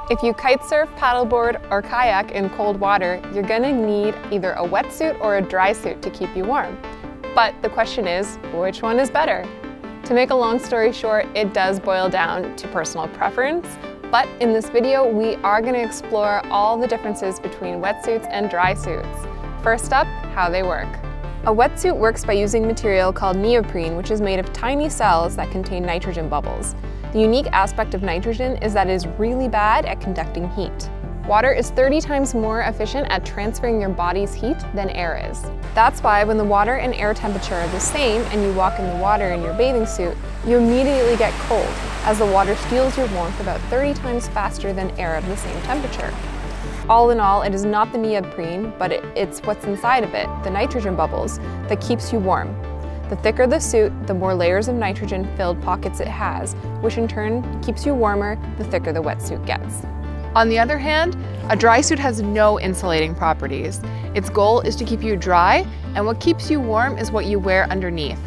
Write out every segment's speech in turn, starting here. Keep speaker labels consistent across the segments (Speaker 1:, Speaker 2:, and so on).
Speaker 1: If you kite surf, paddleboard, or kayak in cold water, you're gonna need either a wetsuit or a dry suit to keep you warm. But the question is, which one is better? To make a long story short, it does boil down to personal preference, but in this video, we are gonna explore all the differences between wetsuits and dry suits. First up, how they work. A wetsuit works by using material called neoprene, which is made of tiny cells that contain nitrogen bubbles. The unique aspect of nitrogen is that it is really bad at conducting heat. Water is 30 times more efficient at transferring your body's heat than air is. That's why when the water and air temperature are the same and you walk in the water in your bathing suit, you immediately get cold, as the water steals your warmth about 30 times faster than air of the same temperature. All in all, it is not the neoprene, but it's what's inside of it, the nitrogen bubbles, that keeps you warm. The thicker the suit, the more layers of nitrogen-filled pockets it has, which in turn keeps you warmer the thicker the wetsuit gets. On the other hand, a dry suit has no insulating properties. Its goal is to keep you dry, and what keeps you warm is what you wear underneath.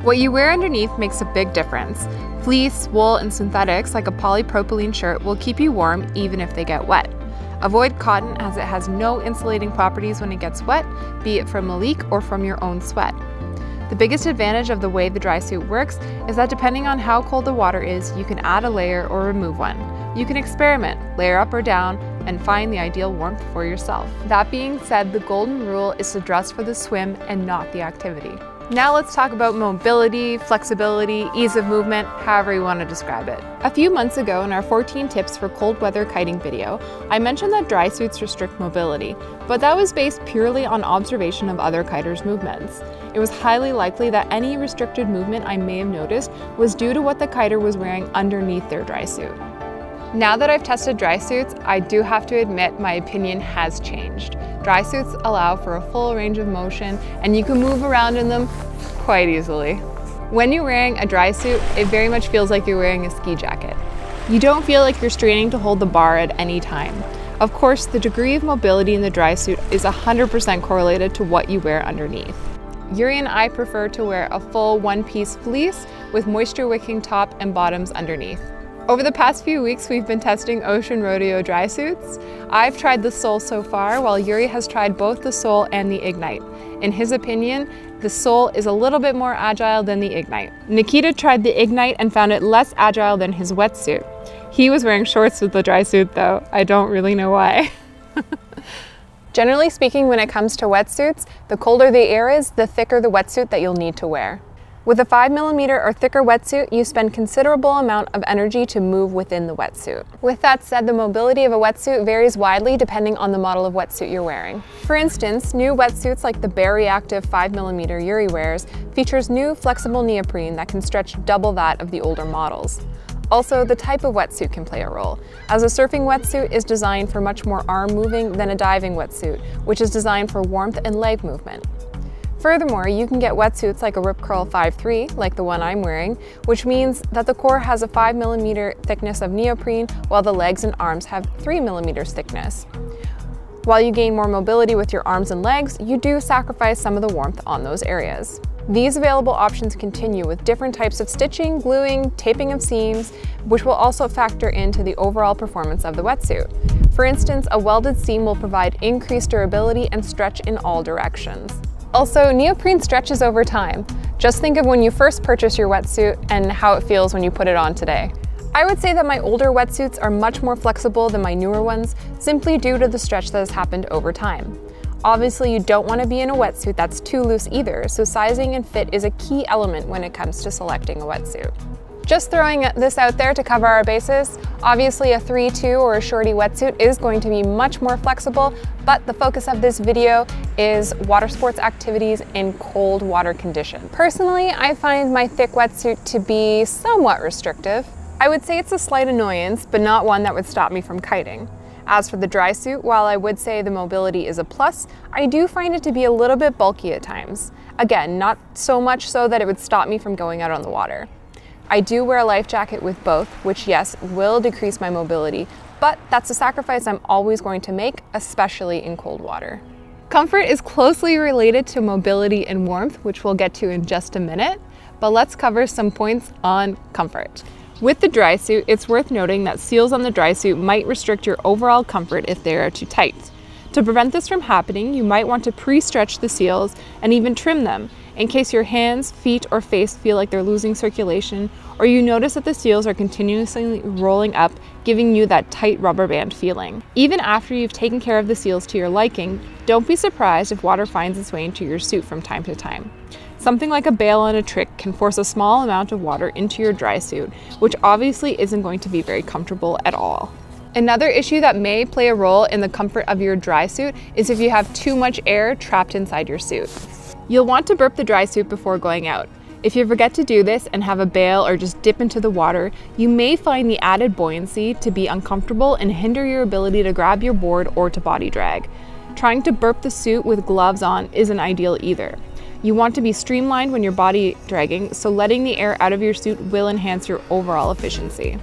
Speaker 1: What you wear underneath makes a big difference. Fleece, wool, and synthetics like a polypropylene shirt will keep you warm even if they get wet. Avoid cotton as it has no insulating properties when it gets wet, be it from a leak or from your own sweat. The biggest advantage of the way the dry suit works is that depending on how cold the water is, you can add a layer or remove one. You can experiment, layer up or down, and find the ideal warmth for yourself. That being said, the golden rule is to dress for the swim and not the activity. Now let's talk about mobility, flexibility, ease of movement, however you want to describe it. A few months ago in our 14 tips for cold weather kiting video, I mentioned that dry suits restrict mobility, but that was based purely on observation of other kiters' movements. It was highly likely that any restricted movement I may have noticed was due to what the kiter was wearing underneath their dry suit. Now that I've tested dry suits, I do have to admit my opinion has changed. Dry suits allow for a full range of motion and you can move around in them quite easily. When you're wearing a dry suit, it very much feels like you're wearing a ski jacket. You don't feel like you're straining to hold the bar at any time. Of course, the degree of mobility in the dry suit is 100% correlated to what you wear underneath. Yuri and I prefer to wear a full one-piece fleece with moisture-wicking top and bottoms underneath. Over the past few weeks, we've been testing Ocean Rodeo dry suits. I've tried the sole so far, while Yuri has tried both the sole and the Ignite. In his opinion, the sole is a little bit more agile than the Ignite. Nikita tried the Ignite and found it less agile than his wetsuit. He was wearing shorts with the dry suit though. I don't really know why. Generally speaking, when it comes to wetsuits, the colder the air is, the thicker the wetsuit that you'll need to wear. With a 5mm or thicker wetsuit, you spend considerable amount of energy to move within the wetsuit. With that said, the mobility of a wetsuit varies widely depending on the model of wetsuit you're wearing. For instance, new wetsuits like the Bare Reactive 5mm Yuri wears features new flexible neoprene that can stretch double that of the older models. Also, the type of wetsuit can play a role, as a surfing wetsuit is designed for much more arm moving than a diving wetsuit, which is designed for warmth and leg movement. Furthermore, you can get wetsuits like a Rip Curl 5.3, like the one I'm wearing, which means that the core has a 5mm thickness of neoprene, while the legs and arms have 3mm thickness. While you gain more mobility with your arms and legs, you do sacrifice some of the warmth on those areas. These available options continue with different types of stitching, gluing, taping of seams, which will also factor into the overall performance of the wetsuit. For instance, a welded seam will provide increased durability and stretch in all directions. Also, neoprene stretches over time. Just think of when you first purchased your wetsuit and how it feels when you put it on today. I would say that my older wetsuits are much more flexible than my newer ones, simply due to the stretch that has happened over time. Obviously, you don't want to be in a wetsuit that's too loose either, so sizing and fit is a key element when it comes to selecting a wetsuit. Just throwing this out there to cover our bases, obviously a 3-2 or a shorty wetsuit is going to be much more flexible, but the focus of this video is water sports activities in cold water conditions. Personally, I find my thick wetsuit to be somewhat restrictive. I would say it's a slight annoyance, but not one that would stop me from kiting. As for the dry suit, while I would say the mobility is a plus, I do find it to be a little bit bulky at times. Again, not so much so that it would stop me from going out on the water. I do wear a life jacket with both, which yes, will decrease my mobility, but that's a sacrifice I'm always going to make, especially in cold water. Comfort is closely related to mobility and warmth, which we'll get to in just a minute, but let's cover some points on comfort. With the dry suit, it's worth noting that seals on the dry suit might restrict your overall comfort if they are too tight. To prevent this from happening, you might want to pre-stretch the seals and even trim them in case your hands, feet, or face feel like they're losing circulation, or you notice that the seals are continuously rolling up, giving you that tight rubber band feeling. Even after you've taken care of the seals to your liking, don't be surprised if water finds its way into your suit from time to time. Something like a bail on a trick can force a small amount of water into your dry suit, which obviously isn't going to be very comfortable at all. Another issue that may play a role in the comfort of your dry suit is if you have too much air trapped inside your suit. You'll want to burp the dry suit before going out. If you forget to do this and have a bail or just dip into the water, you may find the added buoyancy to be uncomfortable and hinder your ability to grab your board or to body drag. Trying to burp the suit with gloves on isn't ideal either. You want to be streamlined when you're body dragging, so letting the air out of your suit will enhance your overall efficiency.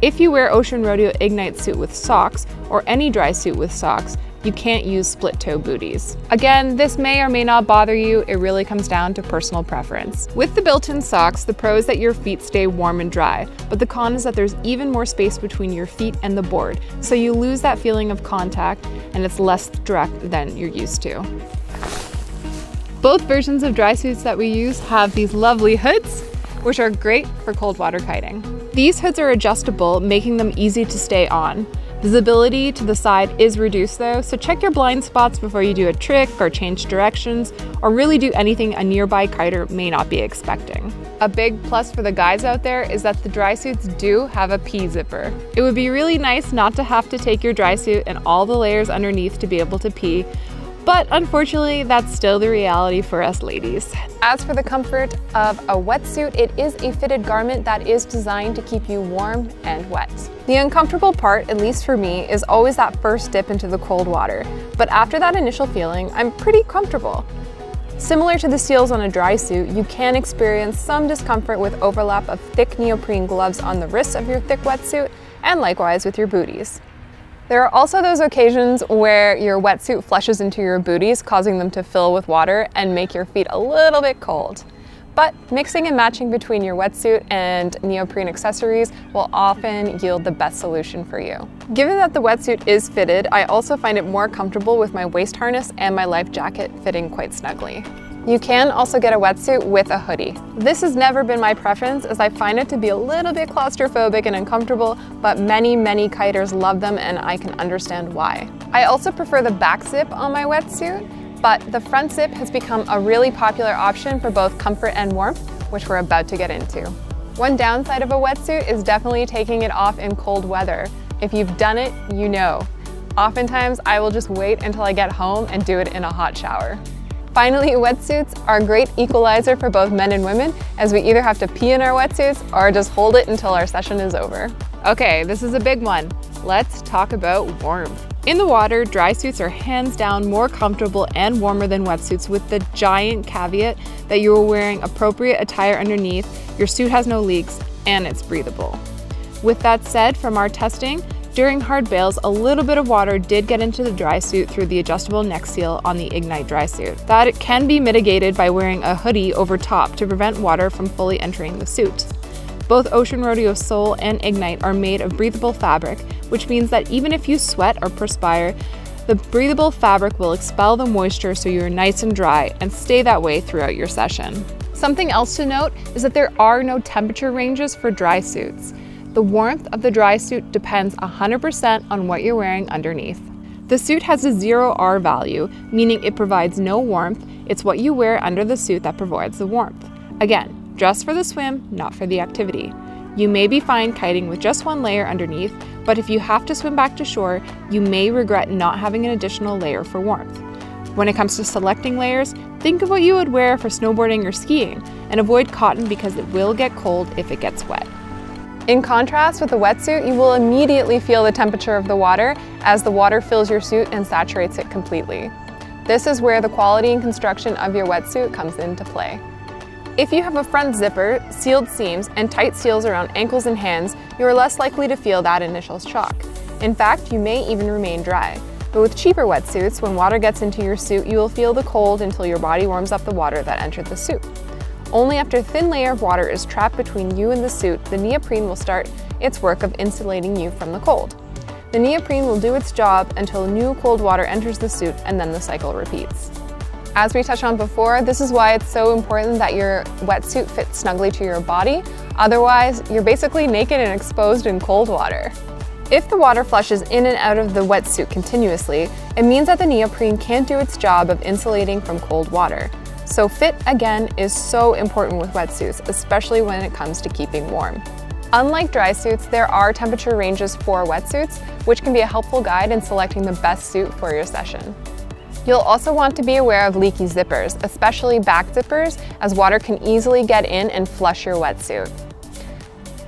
Speaker 1: If you wear Ocean Rodeo Ignite suit with socks, or any dry suit with socks, you can't use split toe booties. Again, this may or may not bother you, it really comes down to personal preference. With the built-in socks, the pro is that your feet stay warm and dry, but the con is that there's even more space between your feet and the board, so you lose that feeling of contact and it's less direct than you're used to. Both versions of dry suits that we use have these lovely hoods, which are great for cold water kiting. These hoods are adjustable, making them easy to stay on. Visibility to the side is reduced though, so check your blind spots before you do a trick or change directions, or really do anything a nearby kiter may not be expecting. A big plus for the guys out there is that the dry suits do have a pee zipper. It would be really nice not to have to take your dry suit and all the layers underneath to be able to pee, but unfortunately, that's still the reality for us ladies. As for the comfort of a wetsuit, it is a fitted garment that is designed to keep you warm and wet. The uncomfortable part, at least for me, is always that first dip into the cold water, but after that initial feeling, I'm pretty comfortable. Similar to the seals on a dry suit, you can experience some discomfort with overlap of thick neoprene gloves on the wrists of your thick wetsuit, and likewise with your booties. There are also those occasions where your wetsuit flushes into your booties, causing them to fill with water and make your feet a little bit cold. But mixing and matching between your wetsuit and neoprene accessories will often yield the best solution for you. Given that the wetsuit is fitted, I also find it more comfortable with my waist harness and my life jacket fitting quite snugly. You can also get a wetsuit with a hoodie. This has never been my preference as I find it to be a little bit claustrophobic and uncomfortable, but many kiters love them and I can understand why. I also prefer the back zip on my wetsuit, but the front zip has become a really popular option for both comfort and warmth, which we're about to get into. One downside of a wetsuit is definitely taking it off in cold weather. If you've done it, you know. Oftentimes, I will just wait until I get home and do it in a hot shower. Finally, wetsuits are a great equalizer for both men and women, as we either have to pee in our wetsuits or just hold it until our session is over. Okay, this is a big one. Let's talk about warmth. In the water, dry suits are hands down more comfortable and warmer than wetsuits, with the giant caveat that you are wearing appropriate attire underneath, your suit has no leaks, and it's breathable. With that said, from our testing, during hard bails, a little bit of water did get into the dry suit through the adjustable neck seal on the Ignite dry suit. That can be mitigated by wearing a hoodie over top to prevent water from fully entering the suit. Both Ocean Rodeo Sole and Ignite are made of breathable fabric, which means that even if you sweat or perspire, the breathable fabric will expel the moisture so you're nice and dry and stay that way throughout your session. Something else to note is that there are no temperature ranges for dry suits. The warmth of the dry suit depends 100% on what you're wearing underneath. The suit has a 0R value, meaning it provides no warmth. It's what you wear under the suit that provides the warmth. Again, dress for the swim, not for the activity. You may be fine kiting with just one layer underneath, but if you have to swim back to shore, you may regret not having an additional layer for warmth. When it comes to selecting layers, think of what you would wear for snowboarding or skiing, and avoid cotton because it will get cold if it gets wet. In contrast with a wetsuit, you will immediately feel the temperature of the water as the water fills your suit and saturates it completely. This is where the quality and construction of your wetsuit comes into play. If you have a front zipper, sealed seams, and tight seals around ankles and hands, you are less likely to feel that initial shock. In fact, you may even remain dry. But with cheaper wetsuits, when water gets into your suit, you will feel the cold until your body warms up the water that entered the suit. Only after a thin layer of water is trapped between you and the suit, the neoprene will start its work of insulating you from the cold. The neoprene will do its job until new cold water enters the suit, and then the cycle repeats. As we touched on before, this is why it's so important that your wetsuit fits snugly to your body. Otherwise, you're basically naked and exposed in cold water. If the water flushes in and out of the wetsuit continuously, it means that the neoprene can't do its job of insulating from cold water. So fit, again, is so important with wetsuits, especially when it comes to keeping warm. Unlike dry suits, there are temperature ranges for wetsuits, which can be a helpful guide in selecting the best suit for your session. You'll also want to be aware of leaky zippers, especially back zippers, as water can easily get in and flush your wetsuit.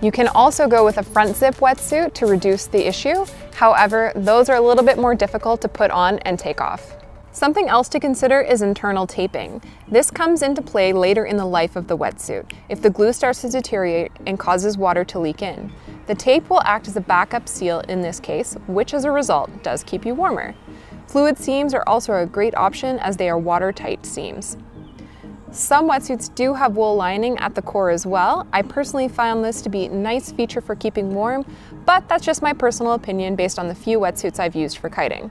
Speaker 1: You can also go with a front zip wetsuit to reduce the issue. However, those are a little bit more difficult to put on and take off. Something else to consider is internal taping. This comes into play later in the life of the wetsuit, if the glue starts to deteriorate and causes water to leak in. The tape will act as a backup seal in this case, which as a result does keep you warmer. Fluid seams are also a great option as they are watertight seams. Some wetsuits do have wool lining at the core as well. I personally found this to be a nice feature for keeping warm, but that's just my personal opinion based on the few wetsuits I've used for kiting.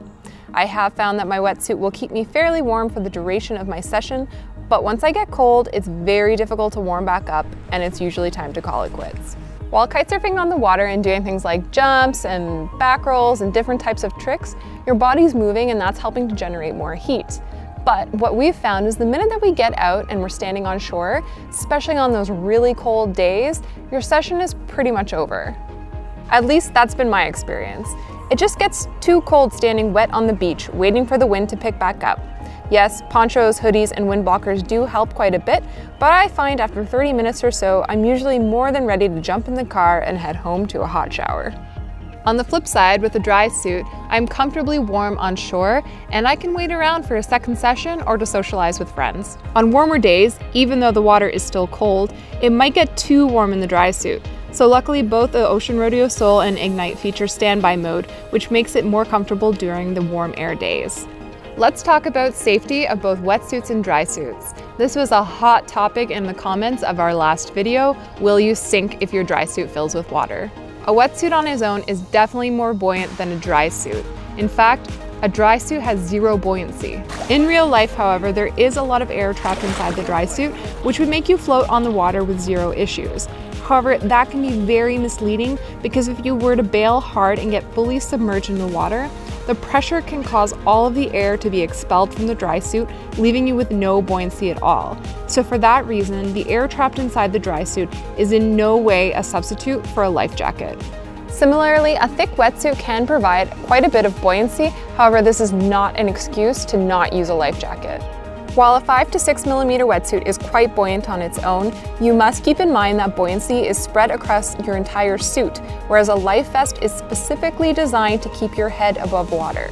Speaker 1: I have found that my wetsuit will keep me fairly warm for the duration of my session, but once I get cold, it's very difficult to warm back up, and it's usually time to call it quits. While kitesurfing on the water and doing things like jumps and back rolls and different types of tricks, your body's moving and that's helping to generate more heat. But what we've found is the minute that we get out and we're standing on shore, especially on those really cold days, your session is pretty much over. At least that's been my experience. It just gets too cold standing wet on the beach, waiting for the wind to pick back up. Yes, ponchos, hoodies, and wind blockers do help quite a bit, but I find after 30 minutes or so, I'm usually more than ready to jump in the car and head home to a hot shower. On the flip side, with a dry suit, I'm comfortably warm on shore, and I can wait around for a second session or to socialize with friends. On warmer days, even though the water is still cold, it might get too warm in the dry suit. So luckily, both the Ocean Rodeo Soul and Ignite feature standby mode, which makes it more comfortable during the warm air days. Let's talk about safety of both wetsuits and dry suits. This was a hot topic in the comments of our last video. Will you sink if your dry suit fills with water? A wetsuit on its own is definitely more buoyant than a dry suit. In fact, a dry suit has zero buoyancy. In real life, however, there is a lot of air trapped inside the dry suit, which would make you float on the water with zero issues. However, that can be very misleading because if you were to bail hard and get fully submerged in the water, the pressure can cause all of the air to be expelled from the dry suit, leaving you with no buoyancy at all. So for that reason, the air trapped inside the dry suit is in no way a substitute for a life jacket. Similarly, a thick wetsuit can provide quite a bit of buoyancy. However, this is not an excuse to not use a life jacket. While a 5 to 6 millimeter wetsuit is quite buoyant on its own, you must keep in mind that buoyancy is spread across your entire suit, whereas a life vest is specifically designed to keep your head above water.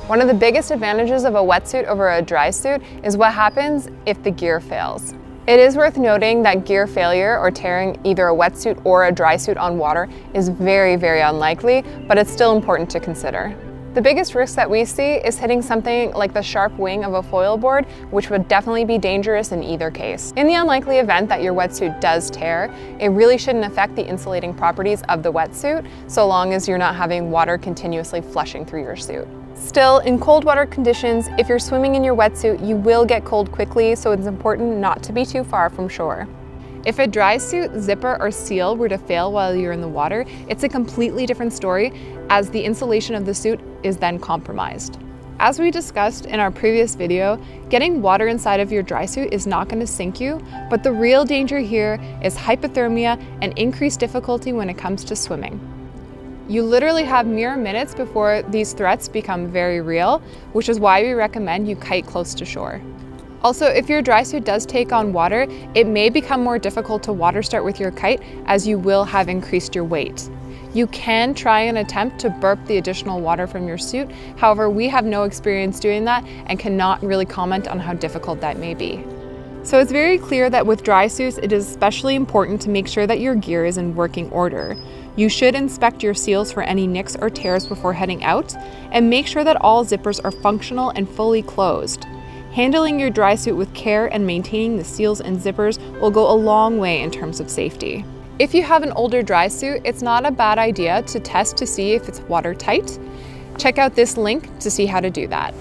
Speaker 1: One of the biggest advantages of a wetsuit over a dry suit is what happens if the gear fails. It is worth noting that gear failure or tearing either a wetsuit or a dry suit on water is very, very unlikely, but it's still important to consider. The biggest risk that we see is hitting something like the sharp wing of a foil board, which would definitely be dangerous in either case. In the unlikely event that your wetsuit does tear, it really shouldn't affect the insulating properties of the wetsuit, so long as you're not having water continuously flushing through your suit. Still, in cold water conditions, if you're swimming in your wetsuit, you will get cold quickly, so it's important not to be too far from shore. If a dry suit, zipper, or seal were to fail while you're in the water, it's a completely different story, as the insulation of the suit is then compromised. As we discussed in our previous video, getting water inside of your dry suit is not going to sink you, but the real danger here is hypothermia and increased difficulty when it comes to swimming. You literally have mere minutes before these threats become very real, which is why we recommend you kite close to shore. Also, if your dry suit does take on water, it may become more difficult to water start with your kite as you will have increased your weight. You can try and attempt to burp the additional water from your suit. However, we have no experience doing that and cannot really comment on how difficult that may be. So it's very clear that with dry suits, it is especially important to make sure that your gear is in working order. You should inspect your seals for any nicks or tears before heading out, and make sure that all zippers are functional and fully closed. Handling your dry suit with care and maintaining the seals and zippers will go a long way in terms of safety. If you have an older dry suit, it's not a bad idea to test to see if it's watertight. Check out this link to see how to do that.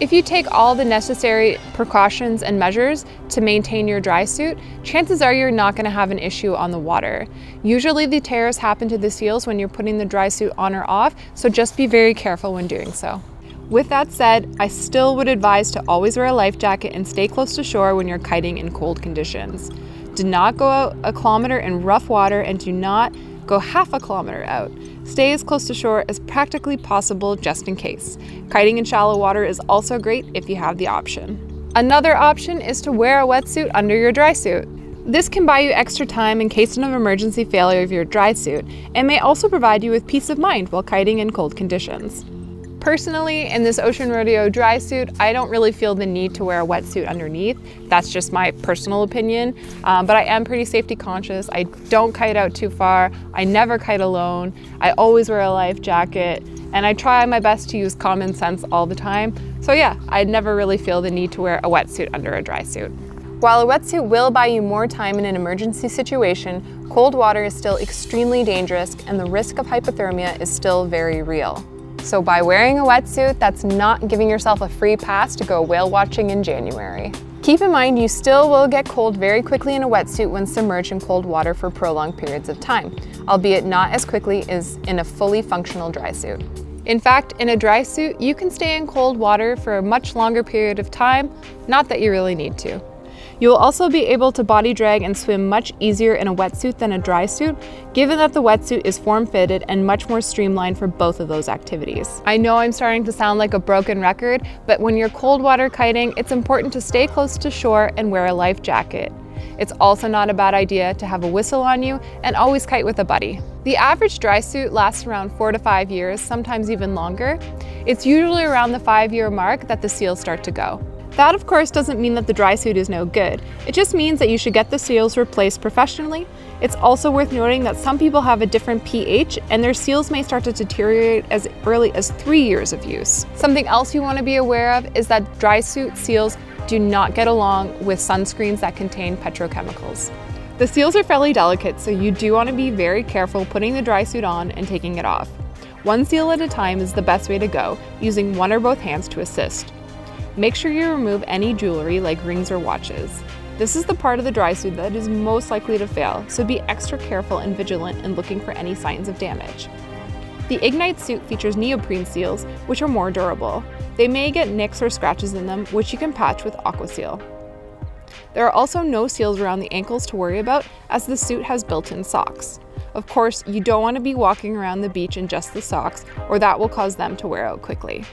Speaker 1: If you take all the necessary precautions and measures to maintain your dry suit, chances are you're not going to have an issue on the water. Usually the tears happen to the seals when you're putting the dry suit on or off, so just be very careful when doing so. With that said, I still would advise to always wear a life jacket and stay close to shore when you're kiting in cold conditions. Do not go out a kilometer in rough water and do not go half a kilometer out. Stay as close to shore as practically possible just in case. Kiting in shallow water is also great if you have the option. Another option is to wear a wetsuit under your dry suit. This can buy you extra time in case of an emergency failure of your dry suit and may also provide you with peace of mind while kiting in cold conditions. Personally, in this Ocean Rodeo dry suit, I don't really feel the need to wear a wetsuit underneath. That's just my personal opinion, but I am pretty safety conscious. I don't kite out too far. I never kite alone. I always wear a life jacket, and I try my best to use common sense all the time. So yeah, I never really feel the need to wear a wetsuit under a dry suit. While a wetsuit will buy you more time in an emergency situation, cold water is still extremely dangerous and the risk of hypothermia is still very real. So by wearing a wetsuit, that's not giving yourself a free pass to go whale watching in January. Keep in mind you still will get cold very quickly in a wetsuit when submerged in cold water for prolonged periods of time, albeit not as quickly as in a fully functional dry suit. In fact, in a dry suit, you can stay in cold water for a much longer period of time, not that you really need to. You will also be able to body drag and swim much easier in a wetsuit than a dry suit, given that the wetsuit is form-fitted and much more streamlined for both of those activities. I know I'm starting to sound like a broken record, but when you're cold water kiting, it's important to stay close to shore and wear a life jacket. It's also not a bad idea to have a whistle on you and always kite with a buddy. The average dry suit lasts around 4 to 5 years, sometimes even longer. It's usually around the 5-year mark that the seals start to go. That, of course, doesn't mean that the dry suit is no good. It just means that you should get the seals replaced professionally. It's also worth noting that some people have a different pH and their seals may start to deteriorate as early as 3 years of use. Something else you want to be aware of is that dry suit seals do not get along with sunscreens that contain petrochemicals. The seals are fairly delicate, so you do want to be very careful putting the dry suit on and taking it off. One seal at a time is the best way to go, using one or both hands to assist. Make sure you remove any jewelry like rings or watches. This is the part of the dry suit that is most likely to fail, so be extra careful and vigilant in looking for any signs of damage. The Ignite suit features neoprene seals, which are more durable. They may get nicks or scratches in them, which you can patch with Aquaseal. There are also no seals around the ankles to worry about, as the suit has built-in socks. Of course, you don't want to be walking around the beach in just the socks, or that will cause them to wear out quickly.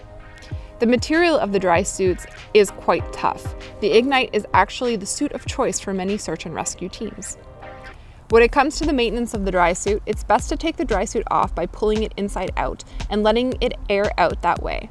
Speaker 1: The material of the dry suits is quite tough. The Ignite is actually the suit of choice for many search and rescue teams. When it comes to the maintenance of the dry suit, it's best to take the dry suit off by pulling it inside out and letting it air out that way.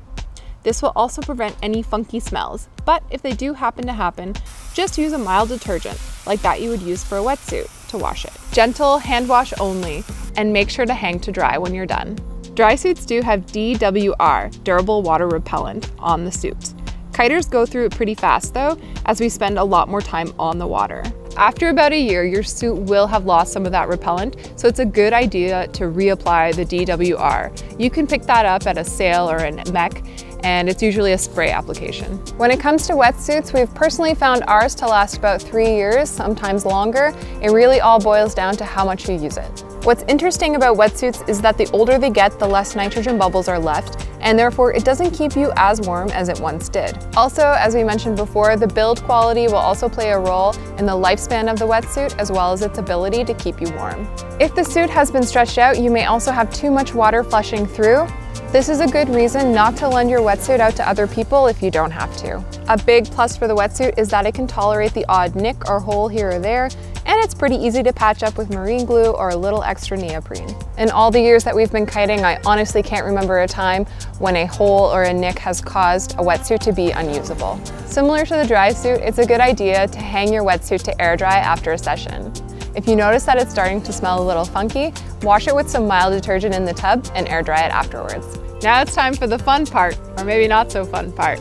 Speaker 1: This will also prevent any funky smells, but if they do happen to happen, just use a mild detergent, like that you would use for a wetsuit, to wash it. Gentle hand wash only, and make sure to hang to dry when you're done. Dry suits do have DWR, durable water repellent, on the suit. Kiters go through it pretty fast though, as we spend a lot more time on the water. After about a year, your suit will have lost some of that repellent, so it's a good idea to reapply the DWR. You can pick that up at a sale or a mech, and it's usually a spray application. When it comes to wetsuits, we've personally found ours to last about 3 years, sometimes longer. It really all boils down to how much you use it. What's interesting about wetsuits is that the older they get, the less nitrogen bubbles are left, and therefore it doesn't keep you as warm as it once did. Also, as we mentioned before, the build quality will also play a role in the lifespan of the wetsuit as well as its ability to keep you warm. If the suit has been stretched out, you may also have too much water flushing through. This is a good reason not to lend your wetsuit out to other people if you don't have to. A big plus for the wetsuit is that it can tolerate the odd nick or hole here or there, and it's pretty easy to patch up with marine glue or a little extra neoprene. In all the years that we've been kiting, I honestly can't remember a time when a hole or a nick has caused a wetsuit to be unusable. Similar to the dry suit, it's a good idea to hang your wetsuit to air dry after a session. If you notice that it's starting to smell a little funky, wash it with some mild detergent in the tub and air dry it afterwards. Now it's time for the fun part, or maybe not so fun part.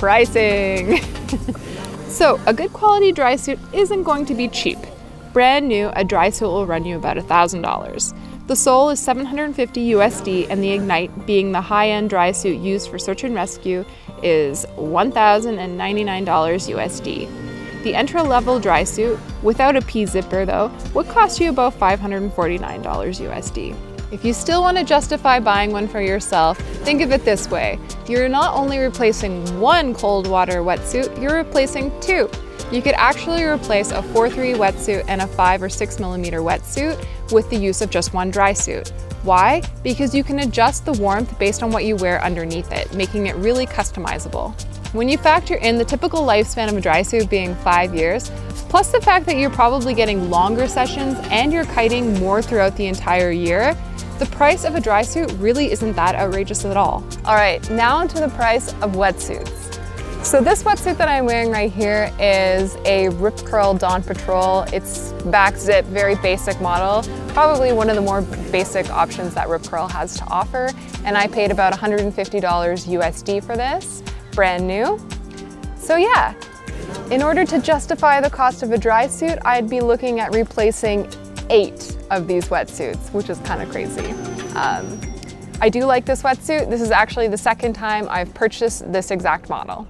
Speaker 1: pricing. So a good quality dry suit isn't going to be cheap. Brand new, a dry suit will run you about $1,000. The sole is $750 USD, and the Ignite, being the high-end dry suit used for search and rescue, is $1,099 USD. The entry-level dry suit, without a P zipper though, would cost you about $549 USD. If you still want to justify buying one for yourself, think of it this way. You're not only replacing one cold water wetsuit, you're replacing two. You could actually replace a 4-3 wetsuit and a 5 or 6 millimeter wetsuit with the use of just one dry suit. Why? Because you can adjust the warmth based on what you wear underneath it, making it really customizable. When you factor in the typical lifespan of a dry suit being 5 years, plus the fact that you're probably getting longer sessions and you're kiting more throughout the entire year, the price of a dry suit really isn't that outrageous at all. All right, now onto the price of wetsuits. So this wetsuit that I'm wearing right here is a Rip Curl Dawn Patrol. It's back zip, very basic model, probably one of the more basic options that Rip Curl has to offer. And I paid about $150 USD for this, brand new. So yeah, in order to justify the cost of a dry suit, I'd be looking at replacing 8 of these wetsuits, which is kind of crazy. I do like this wetsuit. This is actually the second time I've purchased this exact model.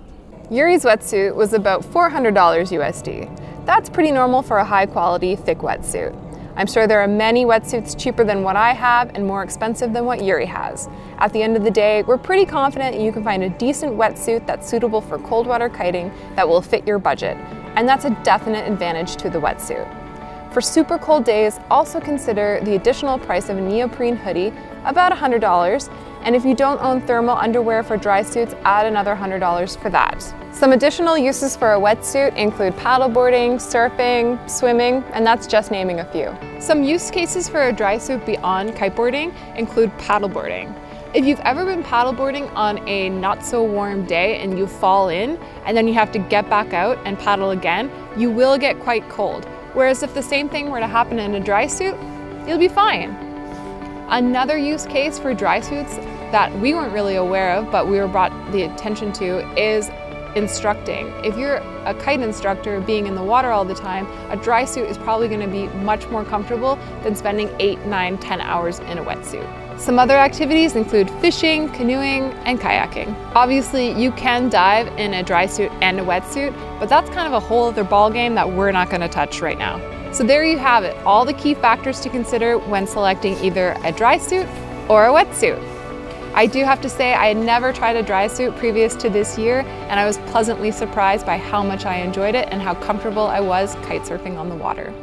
Speaker 1: Yuri's wetsuit was about $400 USD. That's pretty normal for a high quality, thick wetsuit. I'm sure there are many wetsuits cheaper than what I have and more expensive than what Yuri has. At the end of the day, we're pretty confident you can find a decent wetsuit that's suitable for cold water kiting that will fit your budget. And that's a definite advantage to the wetsuit. For super cold days, also consider the additional price of a neoprene hoodie, about $100. And if you don't own thermal underwear for dry suits, add another $100 for that. Some additional uses for a wetsuit include paddleboarding, surfing, swimming, and that's just naming a few. Some use cases for a dry suit beyond kiteboarding include paddleboarding. If you've ever been paddleboarding on a not so warm day and you fall in and then you have to get back out and paddle again, you will get quite cold. Whereas if the same thing were to happen in a dry suit, you'll be fine. Another use case for dry suits that we weren't really aware of, but we were brought the attention to, is instructing. If you're a kite instructor being in the water all the time, a dry suit is probably going to be much more comfortable than spending 8, 9, 10 hours in a wetsuit. Some other activities include fishing, canoeing, and kayaking. Obviously, you can dive in a dry suit and a wetsuit, but that's kind of a whole other ballgame that we're not going to touch right now. So there you have it, all the key factors to consider when selecting either a dry suit or a wetsuit. I do have to say I had never tried a dry suit previous to this year, and I was pleasantly surprised by how much I enjoyed it and how comfortable I was kite surfing on the water.